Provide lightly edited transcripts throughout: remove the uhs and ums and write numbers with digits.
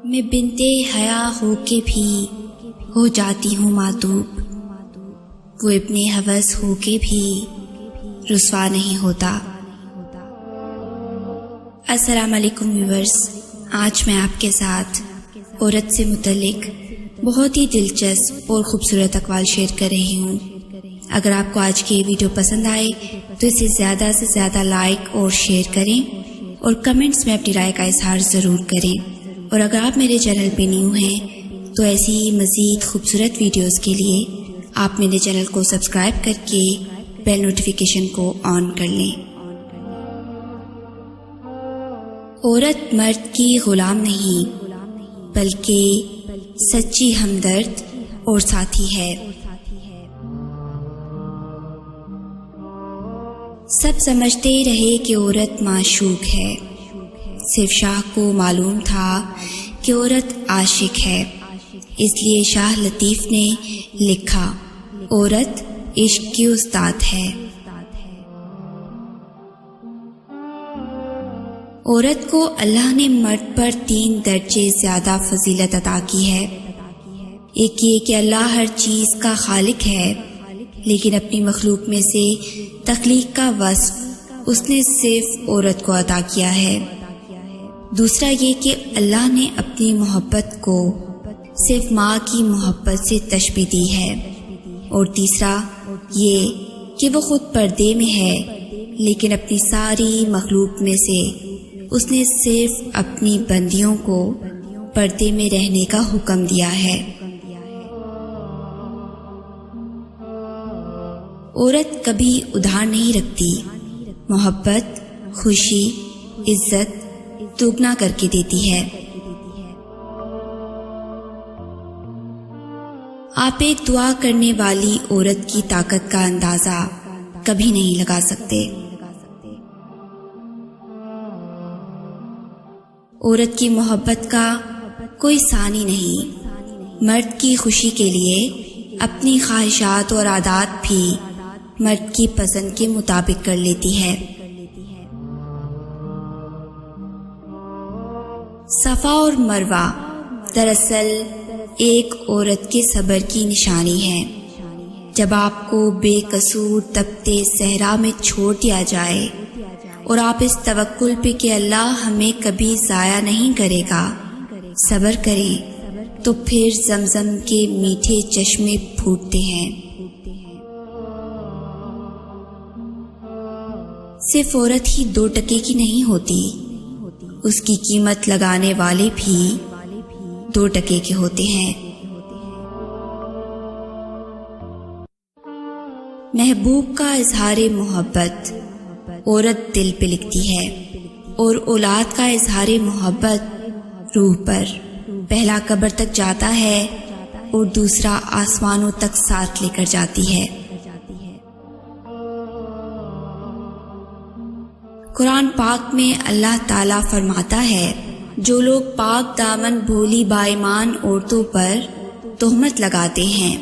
میں بنتے حیا ہو کے بھی ہو جاتی ہوں معتوب، وہ ابن حوث ہو کے بھی رسوا نہیں ہوتا۔ السلام علیکم ویورز، آج میں آپ کے ساتھ عورت سے متعلق بہت ہی دلچسپ اور خوبصورت اقوال شیئر کر رہی ہوں۔ اگر آپ کو آج کی یہ ویڈیو پسند آئے تو اسے زیادہ سے زیادہ لائک اور شیئر کریں اور کمنٹس میں اپنی رائے کا اظہار ضرور کریں، اور اگر آپ میرے چینل پہ نیو ہیں تو ایسی مزید خوبصورت ویڈیوز کے لیے آپ میرے چینل کو سبسکرائب کر کے بیل نوٹیفیکیشن کو آن کر لیں۔ عورت مرد کی غلام نہیں بلکہ سچی ہمدرد اور ساتھی ہے۔ سب سمجھتے رہے کہ عورت معشوق ہے، صرف شاہ کو معلوم تھا کہ عورت عاشق ہے، اس لیے شاہ لطیف نے لکھا عورت عشق کی استاد ہے۔ عورت کو اللہ نے مرد پر 3 درجے زیادہ فضیلت عطا کی ہے۔ ایک یہ کہ اللہ ہر چیز کا خالق ہے، لیکن اپنی مخلوق میں سے تخلیق کا وصف اس نے صرف عورت کو عطا کیا ہے۔ دوسرا یہ کہ اللہ نے اپنی محبت کو صرف ماں کی محبت سے تشبیہ دی ہے، اور تیسرا یہ کہ وہ خود پردے میں ہے، لیکن اپنی ساری مخلوق میں سے اس نے صرف اپنی بندیوں کو پردے میں رہنے کا حکم دیا ہے۔ عورت کبھی ادھار نہیں رکھتی، محبت، خوشی، عزت دوگنا کر کے دیتی ہے۔ آپ ایک دعا کرنے والی عورت کی طاقت کا اندازہ کبھی نہیں لگا سکتے۔ عورت کی محبت کا کوئی ثانی نہیں، مرد کی خوشی کے لیے اپنی خواہشات اور عادات بھی مرد کی پسند کے مطابق کر لیتی ہے۔ صفا اور مروہ دراصل ایک عورت کے صبر کی نشانی ہے۔ جب آپ کو بے قصور تپتے صحرا میں چھوڑ دیا جائے اور آپ اس توکل پہ کہ اللہ ہمیں کبھی ضائع نہیں کرے گا صبر کریں، تو پھر زمزم کے میٹھے چشمے پھوٹتے ہیں۔ صرف عورت ہی 2 ٹکے کی نہیں ہوتی، اس کی قیمت لگانے والے بھی 2 ٹکے کے ہوتے ہیں۔ محبوب کا اظہار محبت عورت دل پہ لکھتی ہے، اور اولاد کا اظہار محبت روح پر۔ پہلا قبر تک جاتا ہے اور دوسرا آسمانوں تک ساتھ لے کر جاتی ہے۔ قرآن پاک میں اللہ تعالیٰ فرماتا ہے، جو لوگ پاک دامن بھولی بائیمان عورتوں پر تہمت لگاتے ہیں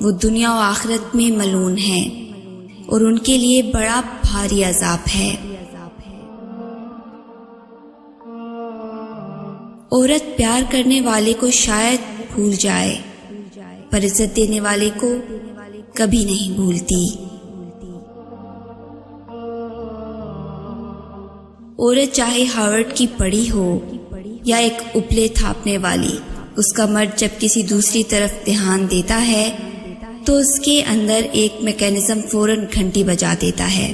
وہ دنیا و آخرت میں ملعون ہیں، اور ان کے لیے بڑا بھاری عذاب ہے۔ عورت پیار کرنے والے کو شاید بھول جائے، پر عزت دینے والے کو کبھی نہیں بھولتی۔ عورت چاہے ہارورڈ کی پڑھی ہو یا ایک اپلے تھاپنے والی، اس کا مرد جب کسی دوسری طرف دھیان دیتا ہے تو اس کے اندر ایک میکینزم فوراً گھنٹی بجا دیتا ہے۔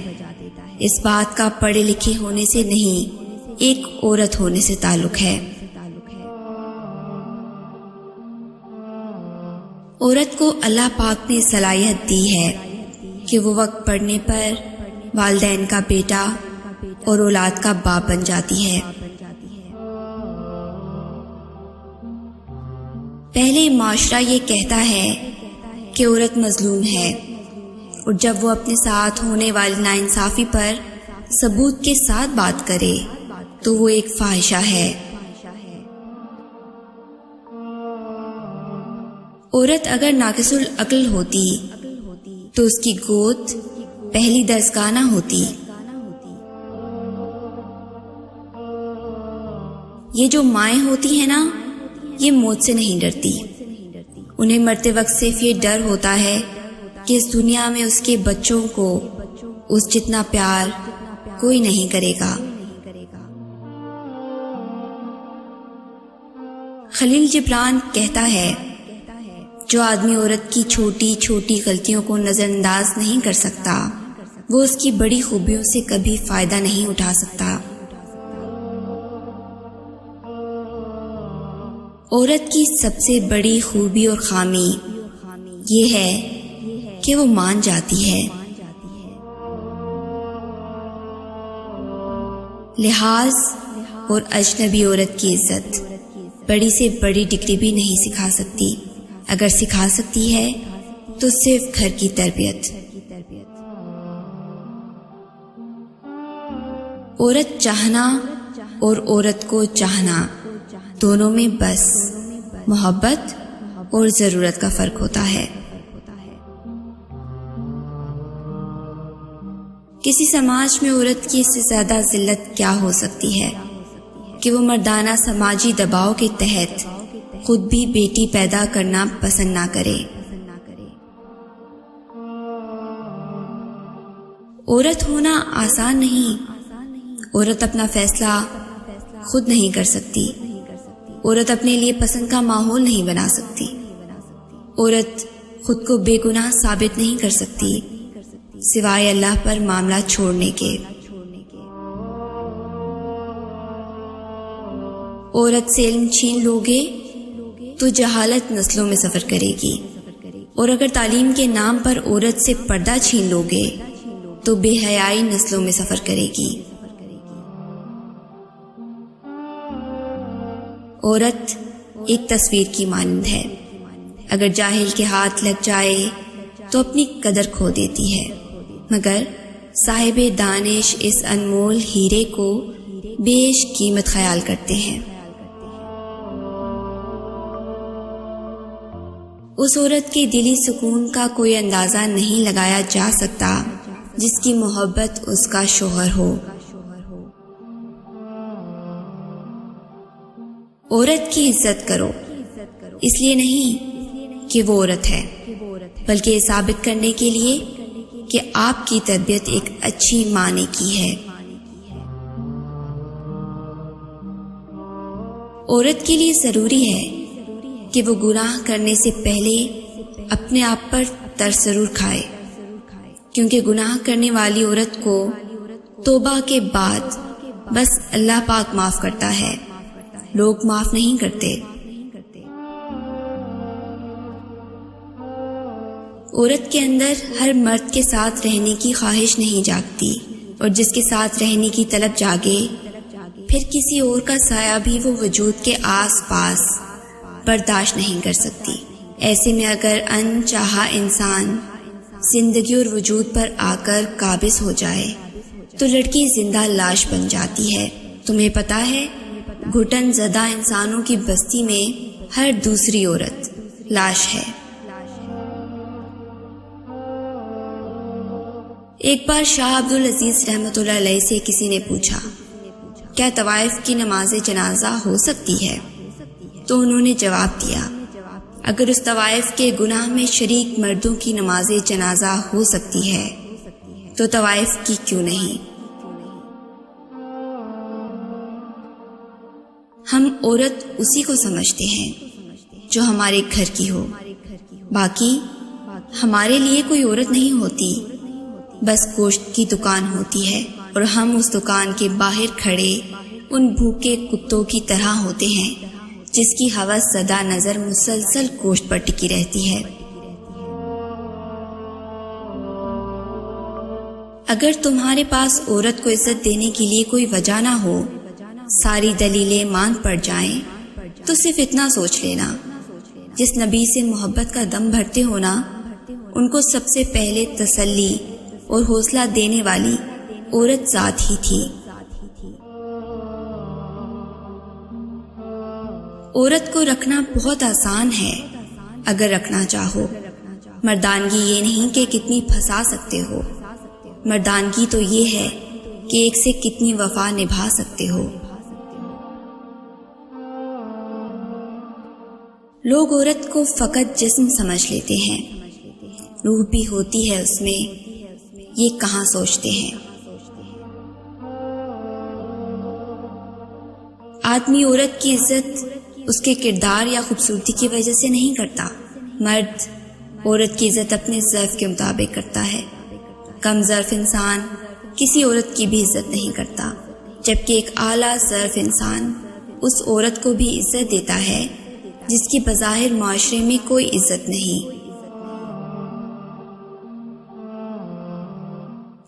اس بات کا پڑھے لکھے ہونے سے نہیں، ایک عورت ہونے سے تعلق ہے۔ عورت کو اللہ پاک نے صلاحیت دی ہے کہ وہ وقت پڑنے پر والدین کا بیٹا اور اولاد کا باپ بن جاتی ہے۔ پہلے معاشرہ یہ کہتا ہے کہ عورت مظلوم ہے، اور جب وہ اپنے ساتھ ہونے والی ناانصافی پر ثبوت کے ساتھ بات کرے تو وہ ایک فاحشہ ہے۔ عورت اگر ناقص العقل ہوتی تو اس کی گود پہلی درسگاہ نہ ہوتی۔ یہ جو مائیں ہوتی ہیں نا، یہ موت سے نہیں ڈرتی. انہیں مرتے وقت صرف یہ ڈر ہوتا ہے کہ اس دنیا میں اس کے بچوں کو اس جتنا پیار کوئی نہیں کرے گا. خلیل جبران کہتا ہے، جو آدمی عورت کی چھوٹی چھوٹی غلطیوں کو نظر انداز نہیں کر سکتا، وہ اس کی بڑی خوبیوں سے کبھی فائدہ نہیں اٹھا سکتا. عورت کی سب سے بڑی خوبی اور خامی یہ ہے کہ وہ مان جاتی ہے. لحاظ اور اجنبی عورت کی عزت بڑی سے بڑی ڈگری بھی نہیں سکھا سکتی. اگر سکھا سکتی ہے تو صرف گھر کی تربیت. عورت چاہنا اور عورت کو چاہنا دونوں میں بس محبت اور ضرورت کا فرق ہوتا ہے. کسی سماج میں عورت کی اس سے زیادہ ذلت کیا ہو سکتی ہے کہ وہ مردانہ سماجی دباؤ کے تحت خود بھی بیٹی پیدا کرنا پسند نہ کرے. عورت ہونا آسان نہیں. عورت اپنا فیصلہ خود نہیں کر سکتی. عورت اپنے لیے پسند کا ماحول نہیں بنا سکتی. عورت خود کو بے گناہ ثابت نہیں کر سکتی سوائے اللہ پر معاملہ چھوڑنے کے. عورت سے علم چھین لوگے تو جہالت نسلوں میں سفر کرے گی، اور اگر تعلیم کے نام پر عورت سے پردہ چھین لوگے تو بے حیائی نسلوں میں سفر کرے گی. عورت ایک تصویر کی مانند ہے. اگر جاہل کے ہاتھ لگ جائے تو اپنی قدر کھو دیتی ہے، مگر صاحب دانش اس انمول ہیرے کو بیش قیمت خیال کرتے ہیں. اس عورت کے دلی سکون کا کوئی اندازہ نہیں لگایا جا سکتا جس کی محبت اس کا شوہر ہو. عورت کی عزت کرو، اس لیے نہیں کہ وہ عورت ہے، بلکہ یہ ثابت کرنے کے لیے کہ آپ کی تربیت ایک اچھی ماں نے کی ہے. عورت کے لیے ضروری ہے کہ وہ گناہ کرنے سے پہلے اپنے آپ پر ترس ضرور کھائے، کیونکہ گناہ کرنے والی عورت کو توبہ کے بعد بس اللہ پاک معاف کرتا ہے، لوگ معاف نہیں کرتے. عورت کے اندر ہر مرد کے ساتھ رہنے کی خواہش نہیں جاگتی، اور جس کے ساتھ رہنے کی طلب جاگے پھر کسی اور کا سایہ بھی وہ وجود کے آس پاس برداشت نہیں کر سکتی. ایسے میں اگر انچاہا انسان زندگی اور وجود پر آ کر قابض ہو جائے تو لڑکی زندہ لاش بن جاتی ہے. تمہیں پتہ ہے، گھٹن زدہ انسانوں کی بستی میں ہر دوسری عورت لاش ہے. ایک بار شاہ عبدالعزیز رحمۃ اللہ علیہ سے کسی نے پوچھا، کیا طوائف کی نماز جنازہ ہو سکتی ہے؟ تو انہوں نے جواب دیا، اگر اس طوائف کے گناہ میں شریک مردوں کی نماز جنازہ ہو سکتی ہے تو طوائف کی کیوں نہیں؟ ہم عورت اسی کو سمجھتے ہیں جو ہمارے گھر کی ہو، باقی ہمارے لیے کوئی عورت نہیں ہوتی، بس گوشت کی دکان ہوتی ہے، اور ہم اس دکان کے باہر کھڑے ان بھوکے کتوں کی طرح ہوتے ہیں جس کی ہوس زدہ نظر مسلسل گوشت پر ٹکی رہتی ہے. اگر تمہارے پاس عورت کو عزت دینے کے لیے کوئی وجہ نہ ہو، ساری دلیلیں ماند پڑ جائیں، تو صرف اتنا سوچ لینا، جس نبی سے محبت کا دم بھرتے ہونا، ان کو سب سے پہلے تسلی اور حوصلہ دینے والی عورت ذات ہی تھی. عورت کو رکھنا بہت آسان ہے اگر رکھنا چاہو. مردانگی یہ نہیں کہ کتنی پھنسا سکتے ہو، مردانگی تو یہ ہے کہ ایک سے کتنی وفا نبھا سکتے ہو. لوگ عورت کو فقط جسم سمجھ لیتے ہیں، روح بھی ہوتی ہے اس میں، یہ کہاں سوچتے ہیں۔ آدمی عورت کی عزت اس کے کردار یا خوبصورتی کی وجہ سے نہیں کرتا، مرد عورت کی عزت اپنے ظرف کے مطابق کرتا ہے۔ کم ظرف انسان کسی عورت کی بھی عزت نہیں کرتا، جبکہ ایک اعلیٰ ظرف انسان اس عورت کو بھی عزت دیتا ہے جس کی بظاہر معاشرے میں کوئی عزت نہیں۔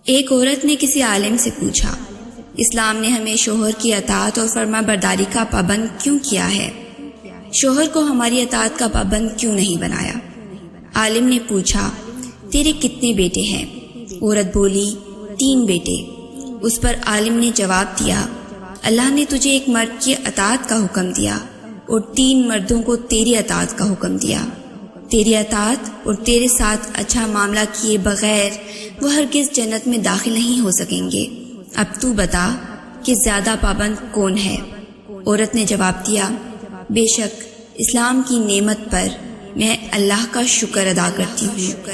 ایک عورت نے کسی عالم سے پوچھا، اسلام نے ہمیں شوہر کی اطاعت اور فرما برداری کا پابند کیوں کیا ہے؟ شوہر کو ہماری اطاعت کا پابند کیوں نہیں بنایا؟ عالم نے پوچھا، تیرے کتنے بیٹے ہیں؟ عورت بولی، 3 بیٹے۔ اس پر عالم نے جواب دیا، اللہ نے تجھے ایک مرد کی اطاعت کا حکم دیا اور 3 مردوں کو تیری اطاعت کا حکم دیا۔ تیری اطاعت اور تیرے ساتھ اچھا معاملہ کیے بغیر وہ ہرگز جنت میں داخل نہیں ہو سکیں گے۔ اب تو بتا کہ زیادہ پابند کون ہے؟ عورت نے جواب دیا، بے شک اسلام کی نعمت پر میں اللہ کا شکر ادا کرتی ہوں۔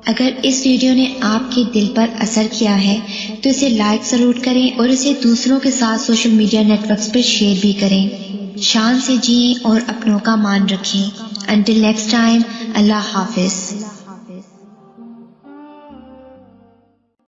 اگر اس ویڈیو نے آپ کے دل پر اثر کیا ہے تو اسے لائک ضرور کریں اور اسے دوسروں کے ساتھ سوشل میڈیا نیٹ ورکس پر شیئر بھی کریں۔ شان سے جئیں اور اپنوں کا مان رکھیں۔ Until next time, Allah Hafiz.